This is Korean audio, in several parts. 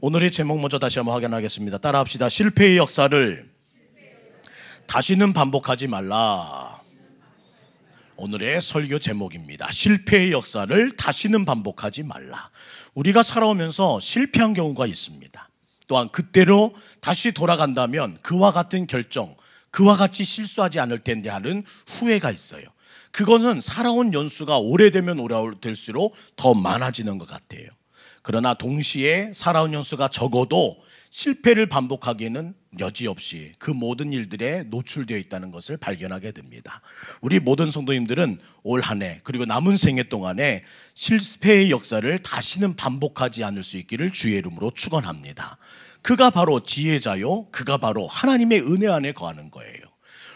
오늘의 제목 먼저 다시 한번 확인하겠습니다. 따라합시다. 실패의 역사를 다시는 반복하지 말라. 오늘의 설교 제목입니다. 실패의 역사를 다시는 반복하지 말라. 우리가 살아오면서 실패한 경우가 있습니다. 또한 그때로 다시 돌아간다면 그와 같은 결정, 그와 같이 실수하지 않을 텐데 하는 후회가 있어요. 그것은 살아온 연수가 오래되면 오래될수록 더 많아지는 것 같아요. 그러나 동시에 살아온 연수가 적어도 실패를 반복하기에는 여지없이 그 모든 일들에 노출되어 있다는 것을 발견하게 됩니다. 우리 모든 성도님들은 올 한 해 그리고 남은 생애 동안에 실패의 역사를 다시는 반복하지 않을 수 있기를 주의 이름으로 축원합니다. 그가 바로 지혜자요, 그가 바로 하나님의 은혜 안에 거하는 거예요.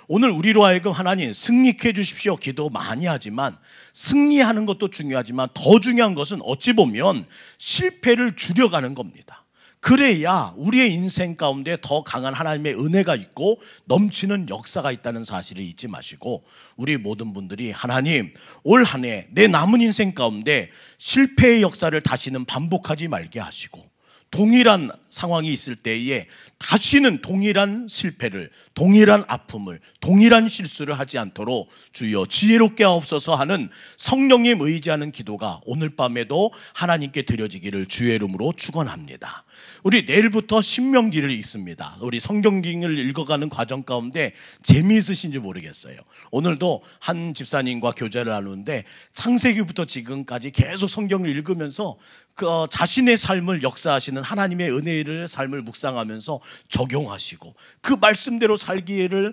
오늘 우리로 하여금 하나님 승리케 해주십시오 기도 많이 하지만 승리하는 것도 중요하지만 더 중요한 것은 어찌 보면 실패를 줄여가는 겁니다. 그래야 우리의 인생 가운데 더 강한 하나님의 은혜가 있고 넘치는 역사가 있다는 사실을 잊지 마시고 우리 모든 분들이 하나님 올 한 해 내 남은 인생 가운데 실패의 역사를 다시는 반복하지 말게 하시고 동일한 상황이 있을 때에 다시는 동일한 실패를, 동일한 아픔을, 동일한 실수를 하지 않도록 주여 지혜롭게 하옵소서 하는 성령님 의지하는 기도가 오늘 밤에도 하나님께 드려지기를 주의 이름으로 축원합니다. 우리 내일부터 신명기를 읽습니다. 우리 성경을 읽어가는 과정 가운데 재미있으신지 모르겠어요. 오늘도 한 집사님과 교제를 나누는데 창세기부터 지금까지 계속 성경을 읽으면서 그 자신의 삶을 역사하시는 하나님의 은혜를 삶을 묵상하면서 적용하시고 그 말씀대로 살기를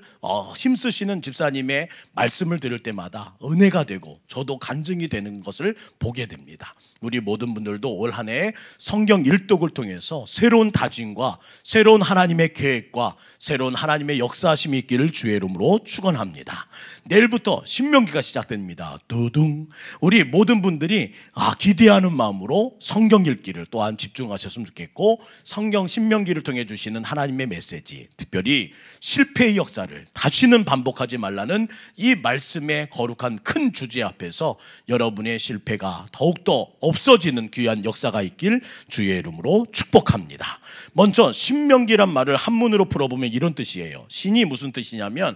힘쓰시는 집사님의 말씀을 들을 때마다 은혜가 되고 저도 간증이 되는 것을 보게 됩니다. 우리 모든 분들도 올 한 해 성경 일독을 통해서 새로운 다짐과 새로운 하나님의 계획과 새로운 하나님의 역사하심이 있기를 주의 이름으로 축원합니다. 내일부터 신명기가 시작됩니다. 두둥. 우리 모든 분들이 기대하는 마음으로 성경 읽기를 또한 집중하셨으면 좋겠고 성경 신명기를 통해 주시는 하나님의 메시지, 특별히 실패의 역사를 다시는 반복하지 말라는 이 말씀의 거룩한 큰 주제 앞에서 여러분의 실패가 더욱더 없어지는 귀한 역사가 있길 주의 이름으로 축복합니다. 먼저 신명기란 말을 한문으로 풀어보면 이런 뜻이에요. 신이 무슨 뜻이냐면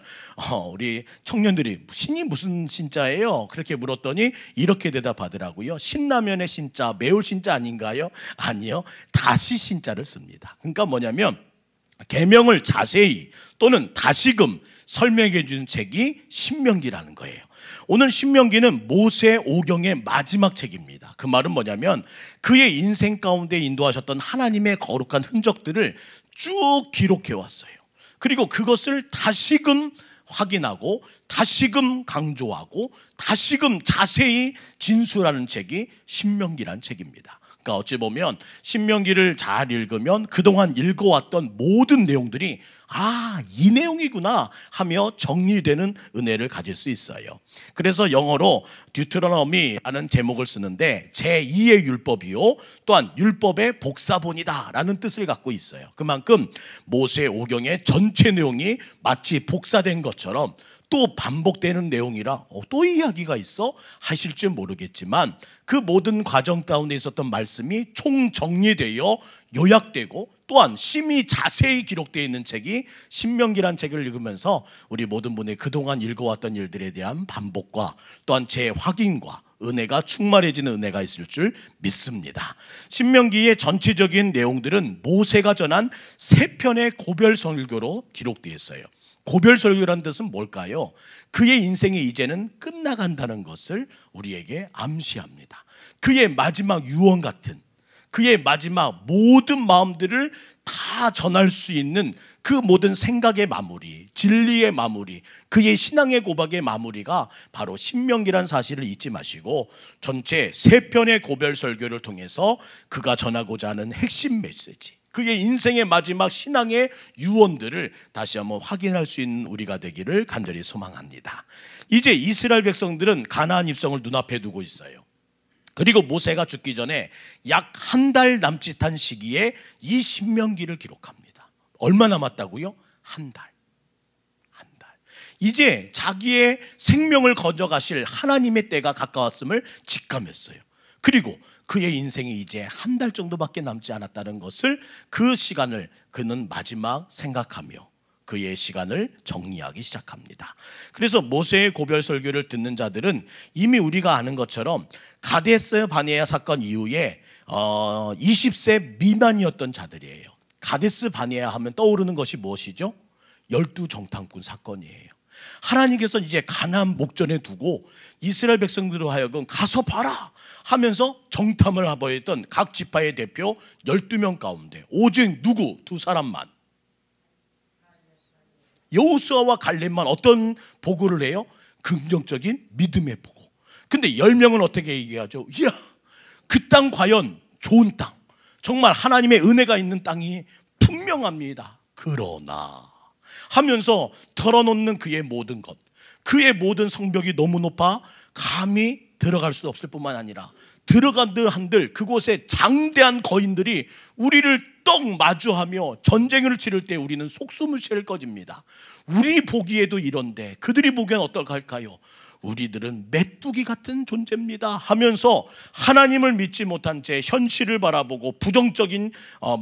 우리 청년들이 신이 무슨 신자예요? 그렇게 물었더니 이렇게 대답하더라고요. 신라면의 신자, 매울 신자 아닌가요? 아니요, 다시 신자를 씁니다. 그러니까 뭐냐면 계명을 자세히 또는 다시금 설명해 주는 책이 신명기라는 거예요. 오늘 신명기는 모세 오경의 마지막 책입니다. 그 말은 뭐냐면 그의 인생 가운데 인도하셨던 하나님의 거룩한 흔적들을 쭉 기록해 왔어요. 그리고 그것을 다시금 확인하고 다시금 강조하고 다시금 자세히 진술하는 책이 신명기란 책입니다. 그러니까 어찌 보면 신명기를 잘 읽으면 그동안 읽어왔던 모든 내용들이 이 내용이구나 하며 정리되는 은혜를 가질 수 있어요. 그래서 영어로 듀테로노미라는 제목을 쓰는데 제2의 율법이요 또한 율법의 복사본이다 라는 뜻을 갖고 있어요. 그만큼 모세 오경의 전체 내용이 마치 복사된 것처럼 또 반복되는 내용이라 또 이야기가 있어 하실 줄 모르겠지만 그 모든 과정 가운데 있었던 말씀이 총정리되어 요약되고 또한 심히 자세히 기록되어 있는 책이 신명기란 책을 읽으면서 우리 모든 분의 그동안 읽어왔던 일들에 대한 반복과 또한 재확인과 은혜가 충만해지는 은혜가 있을 줄 믿습니다. 신명기의 전체적인 내용들은 모세가 전한 3편의 고별 설교로 기록되어 있어요. 고별 설교라는 뜻은 뭘까요? 그의 인생이 이제는 끝나간다는 것을 우리에게 암시합니다. 그의 마지막 유언 같은 그의 마지막 모든 마음들을 다 전할 수 있는 그 모든 생각의 마무리, 진리의 마무리, 그의 신앙의 고백의 마무리가 바로 신명기란 사실을 잊지 마시고 전체 3편의 고별 설교를 통해서 그가 전하고자 하는 핵심 메시지, 그의 인생의 마지막 신앙의 유언들을 다시 한번 확인할 수 있는 우리가 되기를 간절히 소망합니다. 이제 이스라엘 백성들은 가나안 입성을 눈앞에 두고 있어요. 그리고 모세가 죽기 전에 약 한 달 남짓한 시기에 이 신명기를 기록합니다. 얼마 남았다고요? 한 달. 이제 자기의 생명을 거저가실 하나님의 때가 가까웠음을 직감했어요. 그리고 그의 인생이 이제 한 달 정도밖에 남지 않았다는 것을, 그 시간을 그는 마지막 생각하며 그의 시간을 정리하기 시작합니다. 그래서 모세의 고별 설교를 듣는 자들은 이미 우리가 아는 것처럼 가데스 바네아 사건 이후에 20세 미만이었던 자들이에요. 가데스 바네아 하면 떠오르는 것이 무엇이죠? 12정탐꾼 사건이에요. 하나님께서 이제 가나안 목전에 두고 이스라엘 백성들로 하여금 가서 봐라 하면서 정탐을 하고 있던 각 지파의 대표 12명 가운데 오직 누구? 두 사람만, 여호수아와 갈렙만 어떤 보고를 해요? 긍정적인 믿음의 보고. 근데 10명은 어떻게 얘기하죠? 이야, 그 땅 과연 좋은 땅, 정말 하나님의 은혜가 있는 땅이 분명합니다. 그러나 하면서 털어놓는 그의 모든 것, 그의 모든 성벽이 너무 높아 감히 들어갈 수 없을 뿐만 아니라 들어간들 한들 그곳에 장대한 거인들이 우리를 떡 마주하며 전쟁을 치를 때 우리는 속숨을 쉴 것입니다. 우리 보기에도 이런데 그들이 보기엔 어떨까요? 우리들은 메뚜기 같은 존재입니다 하면서 하나님을 믿지 못한 채 현실을 바라보고 부정적인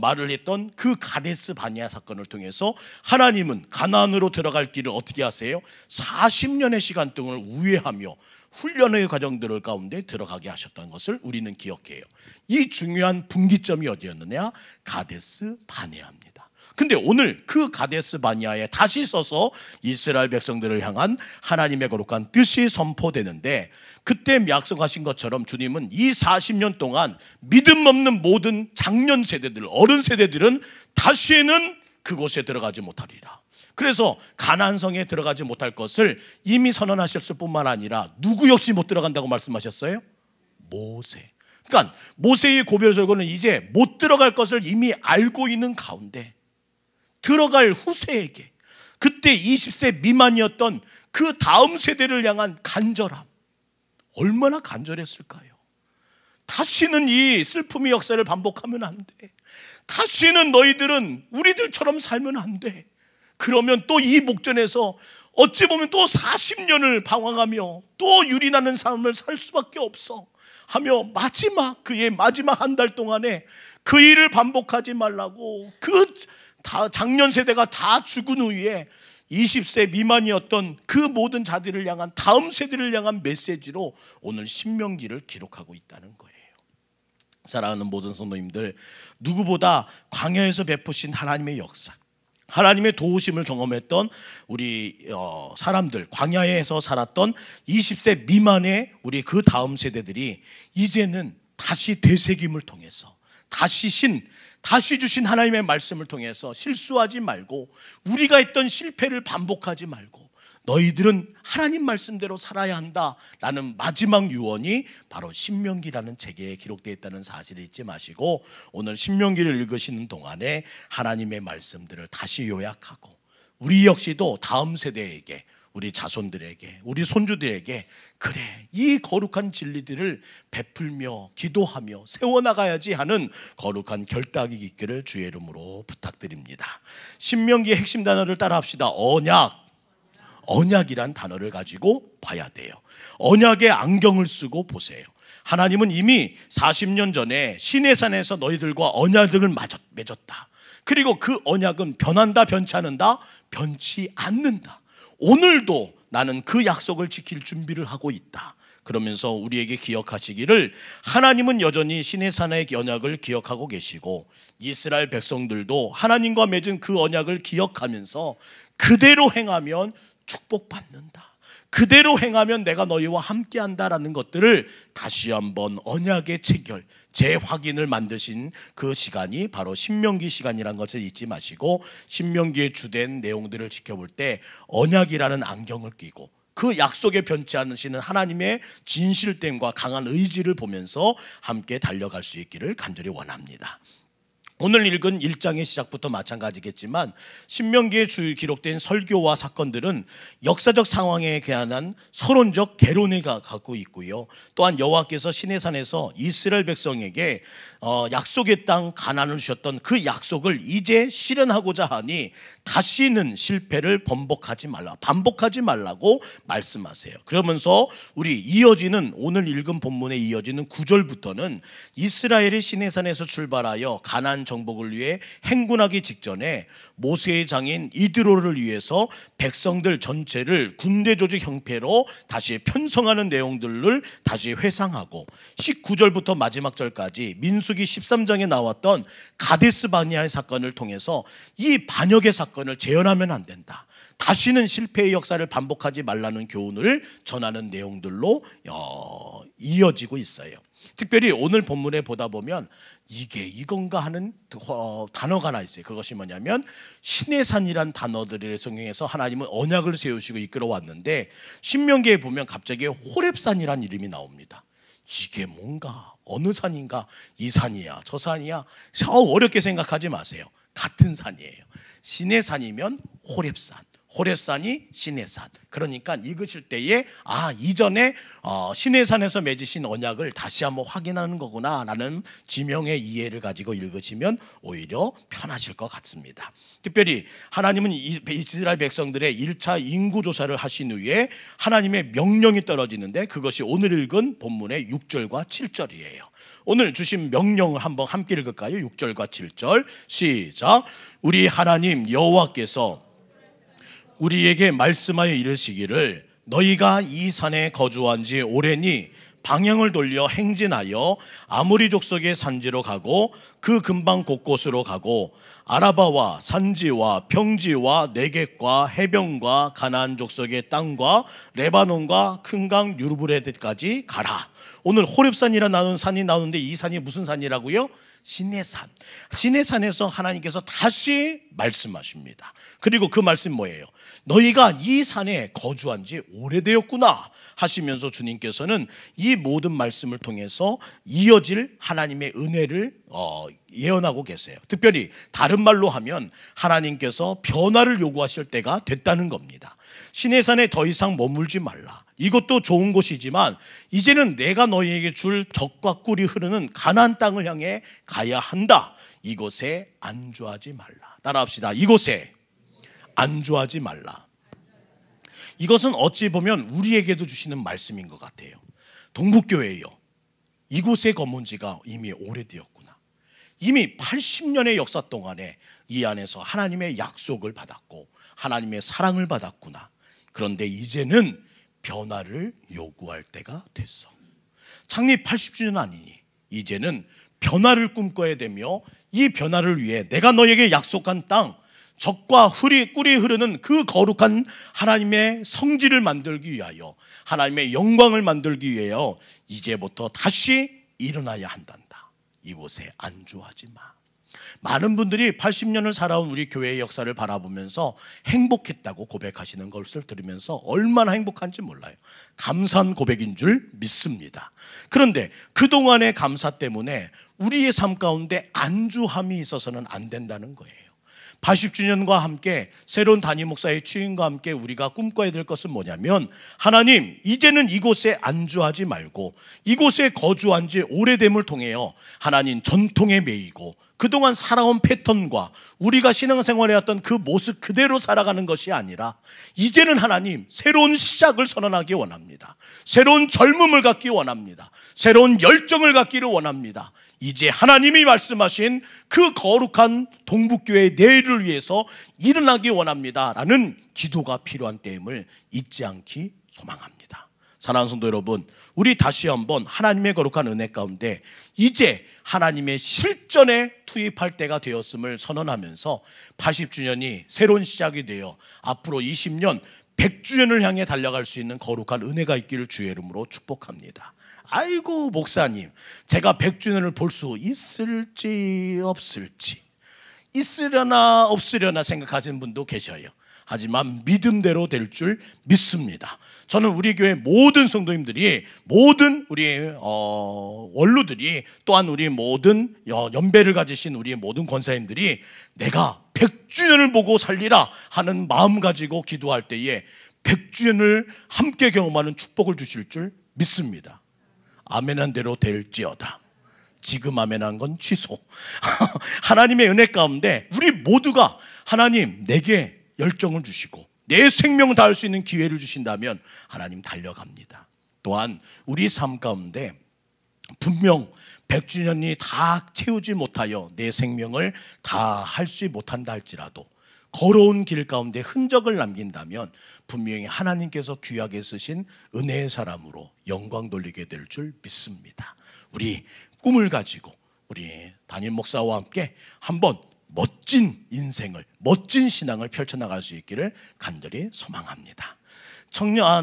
말을 했던 그 가데스 바네아 사건을 통해서 하나님은 가나안으로 들어갈 길을 어떻게 하세요? 40년의 시간 동안 우회하며 훈련의 과정들 가운데 들어가게 하셨던 것을 우리는 기억해요. 이 중요한 분기점이 어디였느냐? 가데스 바네아입니다. 근데 오늘 그 가데스 바네아에 다시 서서 이스라엘 백성들을 향한 하나님의 거룩한 뜻이 선포되는데, 그때 약속하신 것처럼 주님은 이 40년 동안 믿음 없는 모든 장년 세대들, 어른 세대들은 다시는 그곳에 들어가지 못하리라. 그래서 가나안 성에 들어가지 못할 것을 이미 선언하셨을 뿐만 아니라 누구 역시 못 들어간다고 말씀하셨어요? 모세. 그러니까 모세의 고별 설교는 이제 못 들어갈 것을 이미 알고 있는 가운데 들어갈 후세에게, 그때 20세 미만이었던 그 다음 세대를 향한 간절함, 얼마나 간절했을까요? 다시는 이 슬픔의 역사를 반복하면 안 돼. 다시는 너희들은 우리들처럼 살면 안 돼. 그러면 또 이 목전에서 어찌 보면 또 40년을 방황하며 또 유린하는 삶을 살 수밖에 없어 하며 그의 마지막 한 달 동안에 그 일을 반복하지 말라고, 그 장년 세대가 다 죽은 후에 20세 미만이었던 그 모든 자들을 향한, 다음 세대를 향한 메시지로 오늘 신명기를 기록하고 있다는 거예요. 사랑하는 모든 성도님들, 누구보다 광야에서 베푸신 하나님의 역사, 하나님의 도우심을 경험했던 우리 사람들, 광야에서 살았던 20세 미만의 우리 그 다음 세대들이 이제는 다시 되새김을 통해서 다시 주신 하나님의 말씀을 통해서 실수하지 말고, 우리가 했던 실패를 반복하지 말고 너희들은 하나님 말씀대로 살아야 한다라는 마지막 유언이 바로 신명기라는 책에 기록되어 있다는 사실을 잊지 마시고, 오늘 신명기를 읽으시는 동안에 하나님의 말씀들을 다시 요약하고 우리 역시도 다음 세대에게, 우리 자손들에게, 우리 손주들에게 그래, 이 거룩한 진리들을 베풀며 기도하며 세워나가야지 하는 거룩한 결단이 있기를 주의 이름으로 부탁드립니다. 신명기의 핵심 단어를 따라 합시다. 언약이란 단어를 가지고 봐야 돼요. 언약의 안경을 쓰고 보세요. 하나님은 이미 40년 전에 시내산에서 너희들과 언약을 맺었다. 그리고 그 언약은 변한다, 변치 않는다, 변치 않는다. 오늘도 나는 그 약속을 지킬 준비를 하고 있다. 그러면서 우리에게 기억하시기를, 하나님은 여전히 시내산의 언약을 기억하고 계시고 이스라엘 백성들도 하나님과 맺은 그 언약을 기억하면서 그대로 행하면 축복받는다, 그대로 행하면 내가 너희와 함께한다라는 것들을 다시 한번 언약의 체결, 재확인을 만드신 그 시간이 바로 신명기 시간이라는 것을 잊지 마시고, 신명기의 주된 내용들을 지켜볼 때 언약이라는 안경을 끼고 그 약속에 변치 않으시는 하나님의 진실됨과 강한 의지를 보면서 함께 달려갈 수 있기를 간절히 원합니다. 오늘 읽은 1장의 시작부터 마찬가지겠지만 신명기에 기록된 설교와 사건들은 역사적 상황에 관한 서론적 개론을 갖고 있고요. 또한 여호와께서 시내산에서 이스라엘 백성에게 약속의 땅 가나안을 주셨던 그 약속을 이제 실현하고자 하니 다시는 실패를 반복하지 말라고 말씀하세요. 그러면서 우리 오늘 읽은 본문에 이어지는 9절부터는 이스라엘이 시내산에서 출발하여 가나안 정복을 위해 행군하기 직전에 모세의 장인 이드로를 위해서 백성들 전체를 군대 조직 형태로 다시 편성하는 내용들을 다시 회상하고 19절부터 마지막 절까지 민수기 13장에 나왔던 가데스 바네아의 사건을 통해서 이 반역의 사건을 재현하면 안 된다, 다시는 실패의 역사를 반복하지 말라는 교훈을 전하는 내용들로 이어지고 있어요. 특별히 오늘 본문에 보다 보면 이건가 하는 단어가 하나 있어요. 그것이 뭐냐면 시내산이란 단어들을 성경에서 하나님은 언약을 세우시고 이끌어왔는데 신명기에 보면 갑자기 호렙산이란 이름이 나옵니다. 이게 뭔가, 어느 산인가, 이 산이야 저 산이야 어렵게 생각하지 마세요. 같은 산이에요. 시내산이면 호렙산, 호렙산이 시내산. 그러니까 읽으실 때에 이전에 시내산에서 맺으신 언약을 다시 한번 확인하는 거구나 라는 지명의 이해를 가지고 읽으시면 오히려 편하실 것 같습니다. 특별히 하나님은 이스라엘 백성들의 1차 인구조사를 하신 후에 하나님의 명령이 떨어지는데 그것이 오늘 읽은 본문의 6절과 7절이에요. 오늘 주신 명령을 한번 함께 읽을까요? 6절과 7절 시작. 우리 하나님 여호와께서 우리에게 말씀하여 이르시기를 너희가 이 산에 거주한 지 오래니 방향을 돌려 행진하여 아모리 족속의 산지로 가고 그 근방 곳곳으로 가고 아라바와 산지와 평지와 네겝과 해변과 가나안 족속의 땅과 레바논과 큰 강 유브레드까지 가라. 오늘 호렙산이라는 산이 나오는데 이 산이 무슨 산이라고요? 시내산. 시내산에서 하나님께서 다시 말씀하십니다. 그리고 그 말씀 뭐예요? 너희가 이 산에 거주한 지 오래되었구나 하시면서 주님께서는 이 모든 말씀을 통해서 이어질 하나님의 은혜를 예언하고 계세요. 특별히 다른 말로 하면 하나님께서 변화를 요구하실 때가 됐다는 겁니다. 시내산에 더 이상 머물지 말라. 이것도 좋은 곳이지만 이제는 내가 너희에게 줄 젖과 꿀이 흐르는 가나안 땅을 향해 가야 한다. 이곳에 안주하지 말라. 따라합시다. 이곳에 안주하지 말라. 이것은 어찌 보면 우리에게도 주시는 말씀인 것 같아요. 동북교회요, 이곳에 거문 지가 이미 오래되었구나. 이미 80년의 역사 동안에 이 안에서 하나님의 약속을 받았고 하나님의 사랑을 받았구나. 그런데 이제는 변화를 요구할 때가 됐어. 창립 80주년 아니니 이제는 변화를 꿈꿔야 되며 이 변화를 위해 내가 너에게 약속한 땅, 젖과 꿀이 흐르는 그 거룩한 하나님의 성지를 만들기 위하여, 하나님의 영광을 만들기 위하여 이제부터 다시 일어나야 한단다. 이곳에 안주하지 마. 많은 분들이 80년을 살아온 우리 교회의 역사를 바라보면서 행복했다고 고백하시는 것을 들으면서 얼마나 행복한지 몰라요. 감사한 고백인 줄 믿습니다. 그런데 그동안의 감사 때문에 우리의 삶 가운데 안주함이 있어서는 안 된다는 거예요. 80주년과 함께 새로운 담임 목사의 취임과 함께 우리가 꿈꿔야 될 것은 뭐냐면, 하나님 이제는 이곳에 안주하지 말고 이곳에 거주한 지 오래됨을 통해요, 하나님 전통에 매이고 그동안 살아온 패턴과 우리가 신앙생활해왔던 그 모습 그대로 살아가는 것이 아니라 이제는 하나님 새로운 시작을 선언하기 원합니다. 새로운 젊음을 갖기 원합니다. 새로운 열정을 갖기를 원합니다. 이제 하나님이 말씀하신 그 거룩한 동북교회의 내일을 위해서 일어나기 원합니다 라는 기도가 필요한 때임을 잊지 않기 소망합니다. 사랑하는 성도 여러분, 우리 다시 한번 하나님의 거룩한 은혜 가운데 이제 하나님의 실전에 투입할 때가 되었음을 선언하면서 80주년이 새로운 시작이 되어 앞으로 20년 100주년을 향해 달려갈 수 있는 거룩한 은혜가 있기를 주의 이름으로 축복합니다. 아이고 목사님, 제가 100주년을 볼 수 있을지 없을지, 있으려나 없으려나 생각하시는 분도 계셔요. 하지만 믿음대로 될 줄 믿습니다. 저는 우리 교회 모든 성도님들이, 모든 우리 원로들이, 또한 우리 모든 연배를 가지신 우리 모든 권사님들이 내가 100주년을 보고 살리라 하는 마음 가지고 기도할 때에 100주년을 함께 경험하는 축복을 주실 줄 믿습니다. 아멘한 대로 될지어다. 지금 아멘한 건 취소. 하나님의 은혜 가운데 우리 모두가 하나님 내게 열정을 주시고 내 생명을 다할 수 있는 기회를 주신다면 하나님 달려갑니다. 또한 우리 삶 가운데 분명 100주년이 다 채우지 못하여 내 생명을 다 할 수 못한다 할지라도 걸어온 길 가운데 흔적을 남긴다면 분명히 하나님께서 귀하게 쓰신 은혜의 사람으로 영광 돌리게 될 줄 믿습니다. 우리 꿈을 가지고 우리 담임 목사와 함께 한번 멋진 인생을, 멋진 신앙을 펼쳐나갈 수 있기를 간절히 소망합니다.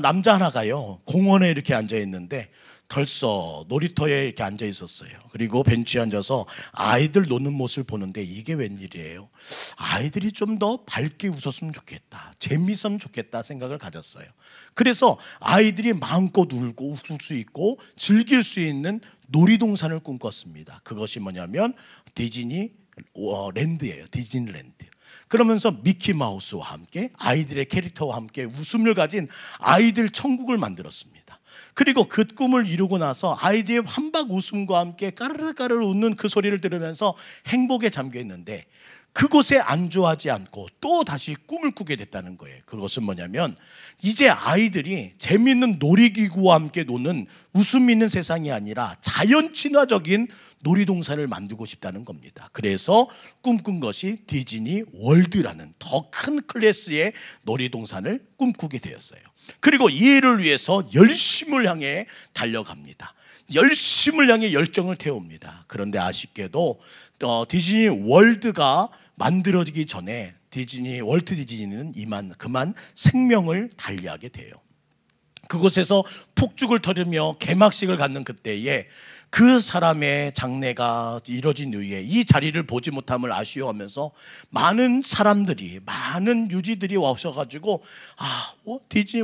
남자 하나가요, 공원에 이렇게 앉아 있는데 벌써 놀이터에 이렇게 앉아 있었어요. 그리고 벤치에 앉아서 아이들 노는 모습을 보는데 이게 웬일이에요? 아이들이 좀 더 밝게 웃었으면 좋겠다, 재미있으면 좋겠다 생각을 가졌어요. 그래서 아이들이 마음껏 울고 웃을 수 있고 즐길 수 있는 놀이동산을 꿈꿨습니다. 그것이 뭐냐면 디즈니 랜드예요. 디즈니랜드. 그러면서 미키마우스와 함께 아이들의 캐릭터와 함께 웃음을 가진 아이들 천국을 만들었습니다. 그리고 그 꿈을 이루고 나서 아이들의 환박 웃음과 함께 까르르까르르 웃는 그 소리를 들으면서 행복에 잠겨 있는데 그곳에 안주하지 않고 또 다시 꿈을 꾸게 됐다는 거예요. 그것은 뭐냐면 이제 아이들이 재미있는 놀이기구와 함께 노는 웃음 있는 세상이 아니라 자연 친화적인 놀이동산을 만들고 싶다는 겁니다. 그래서 꿈꾼 것이 디즈니 월드라는 더 큰 클래스의 놀이동산을 꿈꾸게 되었어요. 그리고 이 일을 위해서 열심을 향해 달려갑니다. 열심을 향해 열정을 태웁니다. 그런데 아쉽게도 디즈니 월드가 만들어지기 전에 월트 디즈니는 그만 생명을 달리하게 돼요. 그곳에서 폭죽을 터뜨리며 개막식을 갖는 그때에 그 사람의 장례가 이뤄진 후에 이 자리를 보지 못함을 아쉬워하면서 많은 사람들이, 많은 유지들이 와셔가지고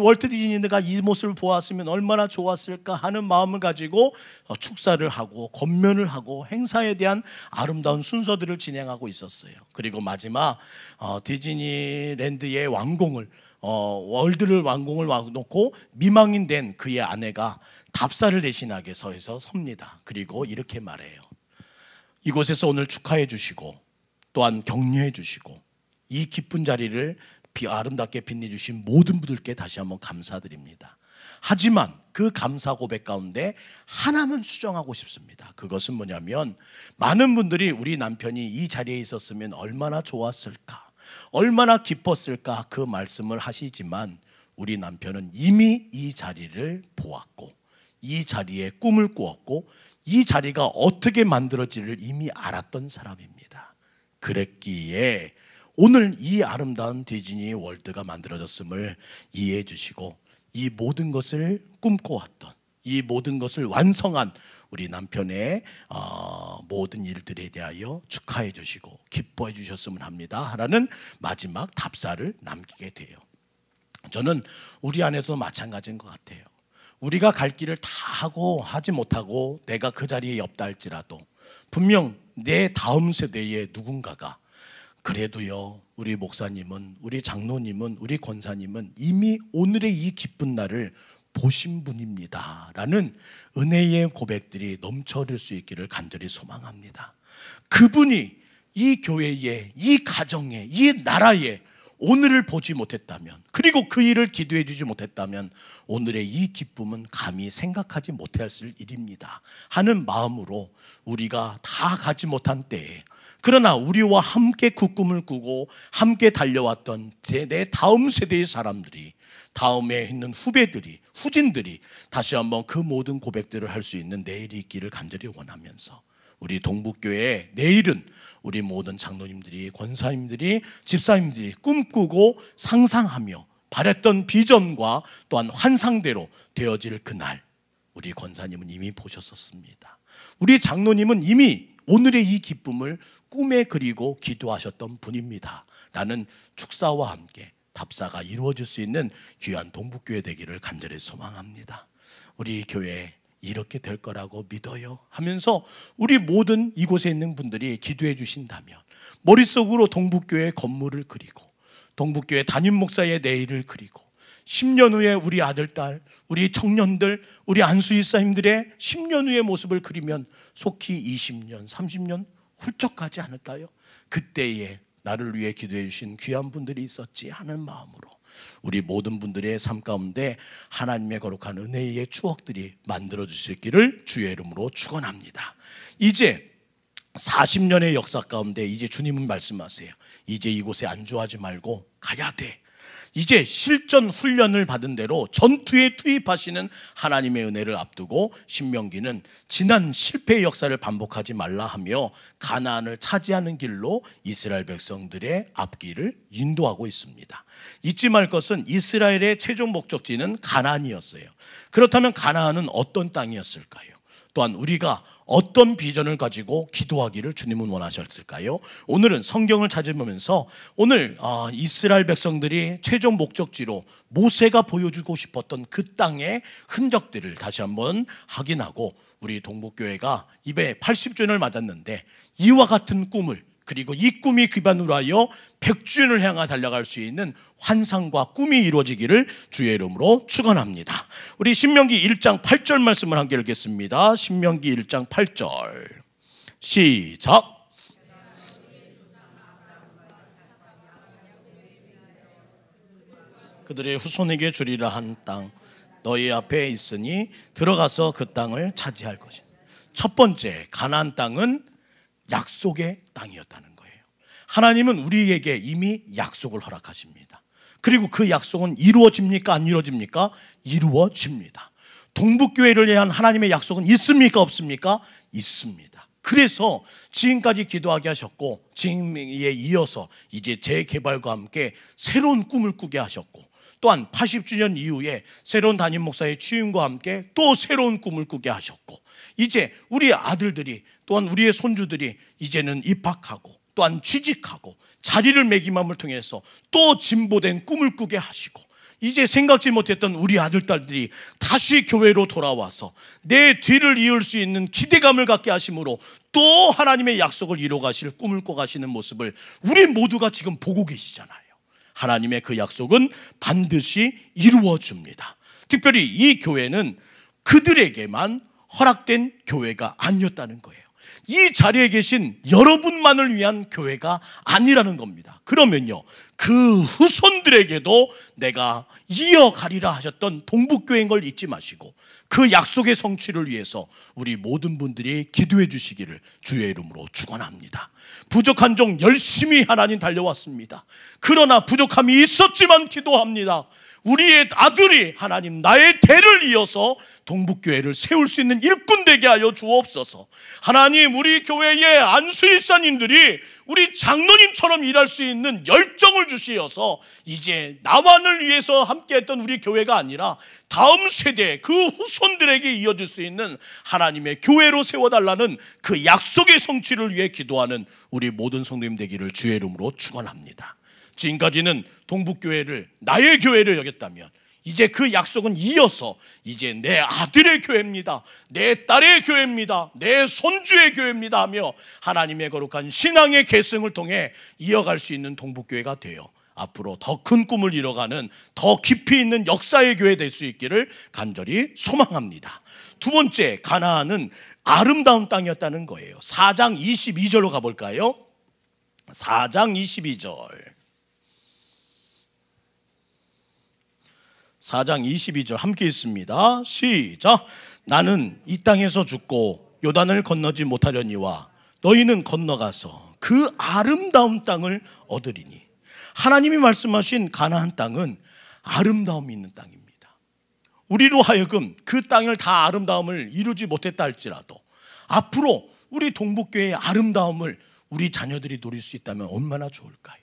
월트 디즈니가 이 모습을 보았으면 얼마나 좋았을까 하는 마음을 가지고 축사를 하고 권면을 하고 행사에 대한 아름다운 순서들을 진행하고 있었어요. 그리고 마지막 디즈니랜드의 왕궁을 월드를 왕궁을 놓고 미망인 된 그의 아내가 답사를 대신하게 서서 섭니다. 그리고 이렇게 말해요. 이곳에서 오늘 축하해 주시고 또한 격려해 주시고 이 기쁜 자리를 아름답게 빛내주신 모든 분들께 다시 한번 감사드립니다. 하지만 그 감사 고백 가운데 하나만 수정하고 싶습니다. 그것은 뭐냐면 많은 분들이 우리 남편이 이 자리에 있었으면 얼마나 좋았을까, 얼마나 기뻤을까 그 말씀을 하시지만 우리 남편은 이미 이 자리를 보았고 이 자리에 꿈을 꾸었고 이 자리가 어떻게 만들어질지를 이미 알았던 사람입니다. 그랬기에 오늘 이 아름다운 디즈니 월드가 만들어졌음을 이해해 주시고 이 모든 것을 꿈꿔왔던, 이 모든 것을 완성한 우리 남편의 모든 일들에 대하여 축하해 주시고 기뻐해 주셨으면 합니다 라는 마지막 답사를 남기게 돼요. 저는 우리 안에서도 마찬가지인 것 같아요. 우리가 갈 길을 다 하고 하지 못하고 내가 그 자리에 없다 할지라도 분명 내 다음 세대의 누군가가 그래도요, 우리 목사님은, 우리 장로님은, 우리 권사님은 이미 오늘의 이 기쁜 날을 보신 분입니다 라는 은혜의 고백들이 넘쳐흐를 수 있기를 간절히 소망합니다. 그분이 이 교회에, 이 가정에, 이 나라에 오늘을 보지 못했다면, 그리고 그 일을 기도해 주지 못했다면 오늘의 이 기쁨은 감히 생각하지 못했을 일입니다 하는 마음으로 우리가 다 가지 못한 때에, 그러나 우리와 함께 그 꿈을 꾸고 함께 달려왔던 내 다음 세대의 사람들이, 다음에 있는 후배들이, 후진들이 다시 한번 그 모든 고백들을 할 수 있는 내일이 있기를 간절히 원하면서 우리 동북교회 내일은 우리 모든 장로님들이, 권사님들이, 집사님들이 꿈꾸고 상상하며 바랬던 비전과 또한 환상대로 되어질 그날, 우리 권사님은 이미 보셨었습니다. 우리 장로님은 이미 오늘의 이 기쁨을 꿈에 그리고 기도하셨던 분입니다 라는 축사와 함께 답사가 이루어질 수 있는 귀한 동북교회 되기를 간절히 소망합니다. 우리 교회 이렇게 될 거라고 믿어요 하면서 우리 모든 이곳에 있는 분들이 기도해 주신다면 머릿속으로 동북교회 건물을 그리고 동북교회 담임 목사의 내일을 그리고 10년 후에 우리 아들, 딸, 우리 청년들, 우리 안수일사님들의 10년 후의 모습을 그리면 속히 20년, 30년 훌쩍 가지 않을까요? 그때에 나를 위해 기도해 주신 귀한 분들이 있었지 하는 마음으로 우리 모든 분들의 삶 가운데 하나님의 거룩한 은혜의 추억들이 만들어 주실 길을 주의 이름으로 축원합니다. 이제 40년의 역사 가운데 이제 주님은 말씀하세요. 이제 이곳에 안주하지 말고 가야 돼. 이제 실전 훈련을 받은 대로 전투에 투입하시는 하나님의 은혜를 앞두고 신명기는 지난 실패의 역사를 반복하지 말라 하며 가나안을 차지하는 길로 이스라엘 백성들의 앞길을 인도하고 있습니다. 잊지 말 것은 이스라엘의 최종 목적지는 가나안이었어요. 그렇다면 가나안은 어떤 땅이었을까요? 또한 우리가 어떤 비전을 가지고 기도하기를 주님은 원하셨을까요? 오늘은 성경을 찾아보면서 오늘 이스라엘 백성들이 최종 목적지로 모세가 보여주고 싶었던 그 땅의 흔적들을 다시 한번 확인하고 우리 동북교회가 입에 80주년을 맞았는데 이와 같은 꿈을 그리고 이 꿈이 기반으로 하여 100주년을 향해 달려갈 수 있는 환상과 꿈이 이루어지기를 주의 이름으로 축원합니다. 우리 신명기 1장 8절 말씀을 함께 읽겠습니다. 신명기 1장 8절 시작. 그들의 후손에게 주리라 한 땅 너희 앞에 있으니 들어가서 그 땅을 차지할 것이다. 첫 번째 가나안 땅은 약속의 땅이었다는 거예요. 하나님은 우리에게 이미 약속을 허락하십니다. 그리고 그 약속은 이루어집니까? 안 이루어집니까? 이루어집니다. 동북교회를 위한 하나님의 약속은 있습니까? 없습니까? 있습니다. 그래서 지금까지 기도하게 하셨고 지금에 이어서 이제 재개발과 함께 새로운 꿈을 꾸게 하셨고 또한 80주년 이후에 새로운 담임 목사의 취임과 함께 또 새로운 꿈을 꾸게 하셨고 이제 우리 아들들이 또한 우리의 손주들이 이제는 입학하고 또한 취직하고 자리를 매김함을 통해서 또 진보된 꿈을 꾸게 하시고 이제 생각지 못했던 우리 아들, 딸들이 다시 교회로 돌아와서 내 뒤를 이을 수 있는 기대감을 갖게 하심으로 또 하나님의 약속을 이루어가실 꿈을 꿔가시는 모습을 우리 모두가 지금 보고 계시잖아요. 하나님의 그 약속은 반드시 이루어집니다. 특별히 이 교회는 그들에게만 허락된 교회가 아니었다는 거예요. 이 자리에 계신 여러분만을 위한 교회가 아니라는 겁니다. 그러면요, 그 후손들에게도 내가 이어가리라 하셨던 동북교회인 걸 잊지 마시고 그 약속의 성취를 위해서 우리 모든 분들이 기도해 주시기를 주의 이름으로 축원합니다. 부족한 종 열심히 하나님 달려왔습니다. 그러나 부족함이 있었지만 기도합니다. 우리의 아들이 하나님 나의 대를 이어서 동북교회를 세울 수 있는 일꾼 되게 하여 주옵소서. 하나님 우리 교회의 안수일사님들이 우리 장로님처럼 일할 수 있는 열정을 주시어서 이제 나만을 위해서 함께했던 우리 교회가 아니라 다음 세대 그 후손들에게 이어질 수 있는 하나님의 교회로 세워달라는 그 약속의 성취를 위해 기도하는 우리 모든 성도님 되기를 주의 이름으로 축원합니다. 지금까지는 동북교회를 나의 교회를 여겼다면 이제 그 약속은 이어서 이제 내 아들의 교회입니다, 내 딸의 교회입니다, 내 손주의 교회입니다 하며 하나님의 거룩한 신앙의 계승을 통해 이어갈 수 있는 동북교회가 되어 앞으로 더 큰 꿈을 이뤄가는 더 깊이 있는 역사의 교회 될 수 있기를 간절히 소망합니다. 두 번째, 가나안은 아름다운 땅이었다는 거예요. 4장 22절로 가볼까요? 4장 22절 4장 22절 함께 있습니다. 시작. 나는 이 땅에서 죽고 요단을 건너지 못하려니와 너희는 건너가서 그 아름다운 땅을 얻으리니. 하나님이 말씀하신 가나안 땅은 아름다움이 있는 땅입니다. 우리로 하여금 그 땅을 다 아름다움을 이루지 못했다 할지라도 앞으로 우리 동북교회의 아름다움을 우리 자녀들이 누릴 수 있다면 얼마나 좋을까요?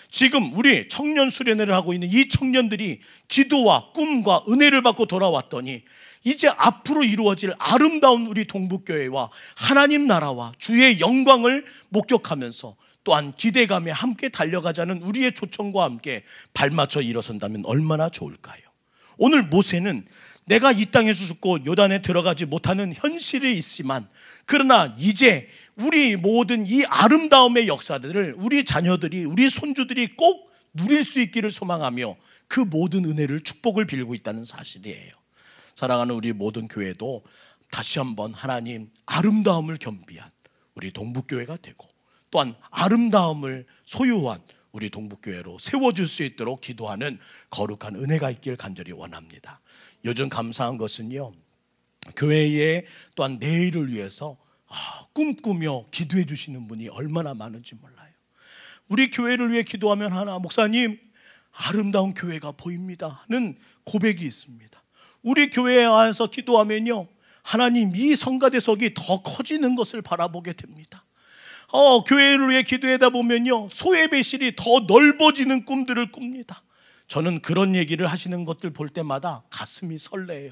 지금 우리 청년 수련회를 하고 있는 이 청년들이 기도와 꿈과 은혜를 받고 돌아왔더니 이제 앞으로 이루어질 아름다운 우리 동북교회와 하나님 나라와 주의 영광을 목격하면서 또한 기대감에 함께 달려가자는 우리의 초청과 함께 발맞춰 일어선다면 얼마나 좋을까요? 오늘 모세는 내가 이 땅에서 죽고 요단에 들어가지 못하는 현실이 있지만, 그러나 이제 우리 모든 이 아름다움의 역사들을 우리 자녀들이, 우리 손주들이 꼭 누릴 수 있기를 소망하며 그 모든 은혜를, 축복을 빌고 있다는 사실이에요. 사랑하는 우리 모든 교회도 다시 한번 하나님 아름다움을 겸비한 우리 동북교회가 되고, 또한 아름다움을 소유한 우리 동북교회로 세워질 수 있도록 기도하는 거룩한 은혜가 있길 간절히 원합니다. 요즘 감사한 것은요, 교회에 또한 내일을 위해서 꿈꾸며 기도해 주시는 분이 얼마나 많은지 몰라요. 우리 교회를 위해 기도하면 하나, 목사님 아름다운 교회가 보입니다 하는 고백이 있습니다. 우리 교회에 와서 기도하면요, 하나님 이 성가대석이 더 커지는 것을 바라보게 됩니다. 교회를 위해 기도하다 보면요, 소예배실이 더 넓어지는 꿈들을 꿉니다. 저는 그런 얘기를 하시는 것들 볼 때마다 가슴이 설레요.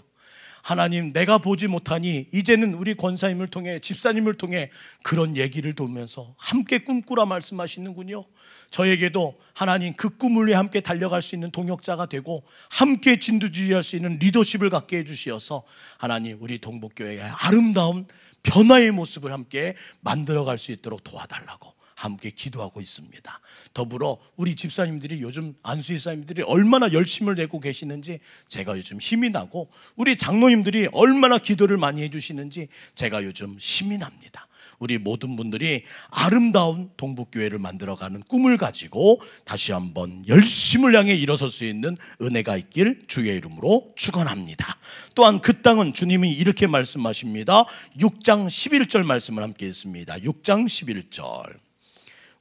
하나님, 내가 보지 못하니 이제는 우리 권사님을 통해, 집사님을 통해 그런 얘기를 돌면서 함께 꿈꾸라 말씀하시는군요. 저에게도 하나님 그 꿈을 위해 함께 달려갈 수 있는 동역자가 되고 함께 진두지휘할 수 있는 리더십을 갖게 해주시어서 하나님 우리 동북교회의 아름다운 변화의 모습을 함께 만들어갈 수 있도록 도와달라고 함께 기도하고 있습니다. 더불어 우리 집사님들이, 요즘 안수 집사님들이 얼마나 열심을 내고 계시는지 제가 요즘 힘이 나고, 우리 장로님들이 얼마나 기도를 많이 해주시는지 제가 요즘 힘이 납니다. 우리 모든 분들이 아름다운 동북교회를 만들어가는 꿈을 가지고 다시 한번 열심을 향해 일어설 수 있는 은혜가 있길 주의 이름으로 축원합니다. 또한 그 땅은 주님이 이렇게 말씀하십니다. 6장 11절 말씀을 함께 했습니다. 6장 11절,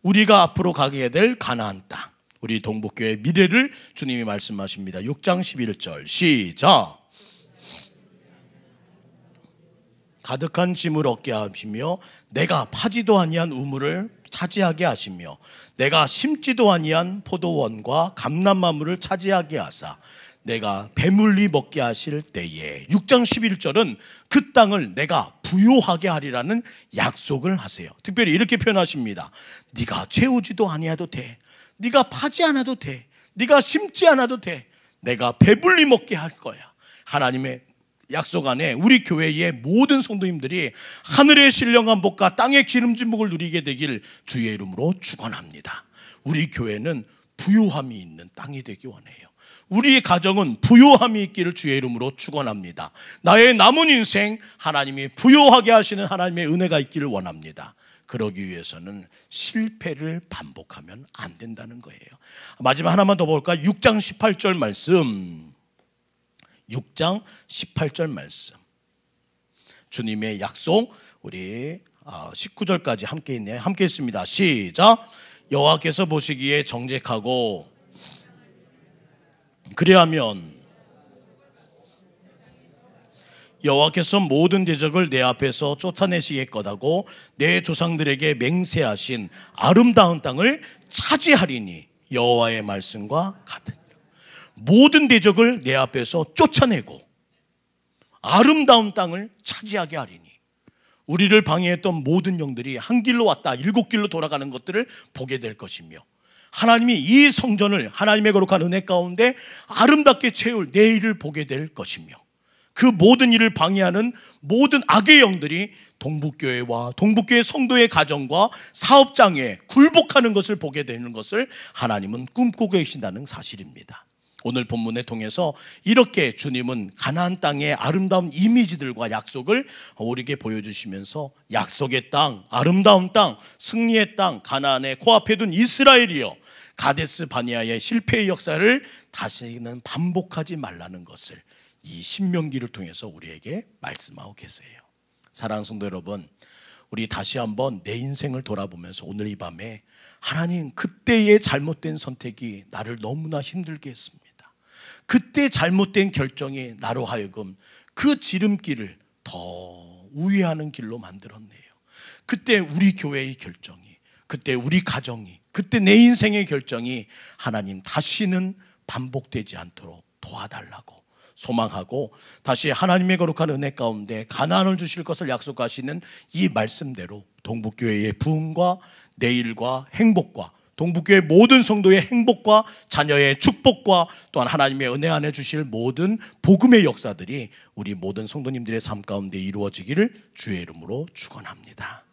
우리가 앞으로 가게 될 가나안 땅, 우리 동북교회의 미래를 주님이 말씀하십니다. 6장 11절 시작. 가득한 짐을 얻게 하시며 내가 파지도 아니한 우물을 차지하게 하시며 내가 심지도 아니한 포도원과 감람나무를 차지하게 하사 내가 배물리 먹게 하실 때에, 6장 11절은 그 땅을 내가 부요하게 하리라는 약속을 하세요. 특별히 이렇게 표현하십니다. 네가 채우지도 아니어도 돼, 네가 파지 않아도 돼, 네가 심지 않아도 돼, 내가 배불리 먹게 할 거야. 하나님의 약속 안에 우리 교회의 모든 성도님들이 하늘의 신령한 복과 땅의 기름진 복을 누리게 되길 주의 이름으로 축원합니다. 우리 교회는 부요함이 있는 땅이 되기 원해요. 우리 가정은 부요함이 있기를 주의 이름으로 축원합니다. 나의 남은 인생 하나님이 부요하게 하시는 하나님의 은혜가 있기를 원합니다. 그러기 위해서는 실패를 반복하면 안 된다는 거예요. 마지막 하나만 더 볼까요? 6장 18절 말씀, 6장 18절 말씀, 주님의 약속, 우리 19절까지 함께 있네요. 함께 했습니다. 시작. 여호와께서 보시기에 정직하고 그리하면 여호와께서 모든 대적을 내 앞에서 쫓아내시겠거다고 내 조상들에게 맹세하신 아름다운 땅을 차지하리니 여호와의 말씀과 같으니라. 모든 대적을 내 앞에서 쫓아내고 아름다운 땅을 차지하게 하리니, 우리를 방해했던 모든 영들이 한 길로 왔다 7길로 돌아가는 것들을 보게 될 것이며, 하나님이 이 성전을 하나님의 거룩한 은혜 가운데 아름답게 채울 내일을 보게 될 것이며, 그 모든 일을 방해하는 모든 악의 영들이 동북교회와 동북교회 성도의 가정과 사업장에 굴복하는 것을 보게 되는 것을 하나님은 꿈꾸고 계신다는 사실입니다. 오늘 본문을 통해서 이렇게 주님은 가나안 땅의 아름다운 이미지들과 약속을 우리에게 보여주시면서, 약속의 땅, 아름다운 땅, 승리의 땅, 가나안에 코앞에 둔 이스라엘이여, 가데스 바네아의 실패의 역사를 다시는 반복하지 말라는 것을 이 신명기를 통해서 우리에게 말씀하고 계세요. 사랑하는 성도 여러분, 우리 다시 한번 내 인생을 돌아보면서 오늘 이 밤에 하나님, 그때의 잘못된 선택이 나를 너무나 힘들게 했습니다. 그때 잘못된 결정이 나로 하여금 그 지름길을 더 우회하는 길로 만들었네요. 그때 우리 교회의 결정이, 그때 우리 가정이, 그때 내 인생의 결정이 하나님 다시는 반복되지 않도록 도와달라고 소망하고, 다시 하나님의 거룩한 은혜 가운데 가나안을 주실 것을 약속하시는 이 말씀대로 동북교회의 부흥과 내일과 행복과 동북교회 모든 성도의 행복과 자녀의 축복과 또한 하나님의 은혜 안에 주실 모든 복음의 역사들이 우리 모든 성도님들의 삶 가운데 이루어지기를 주의 이름으로 축원합니다.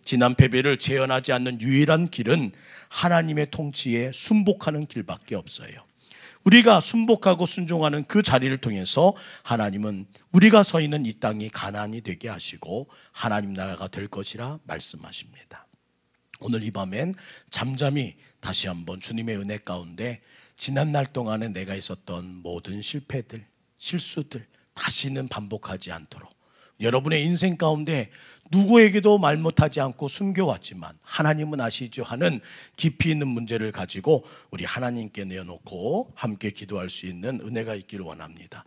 지난 패배를 재현하지 않는 유일한 길은 하나님의 통치에 순복하는 길밖에 없어요. 우리가 순복하고 순종하는 그 자리를 통해서 하나님은 우리가 서 있는 이 땅이 가나안이 되게 하시고 하나님 나라가 될 것이라 말씀하십니다. 오늘 이 밤엔 잠잠히 다시 한번 주님의 은혜 가운데 지난 날 동안에 내가 있었던 모든 실패들, 실수들 다시는 반복하지 않도록 여러분의 인생 가운데 누구에게도 말 못하지 않고 숨겨왔지만 하나님은 아시죠 하는 깊이 있는 문제를 가지고 우리 하나님께 내어놓고 함께 기도할 수 있는 은혜가 있기를 원합니다.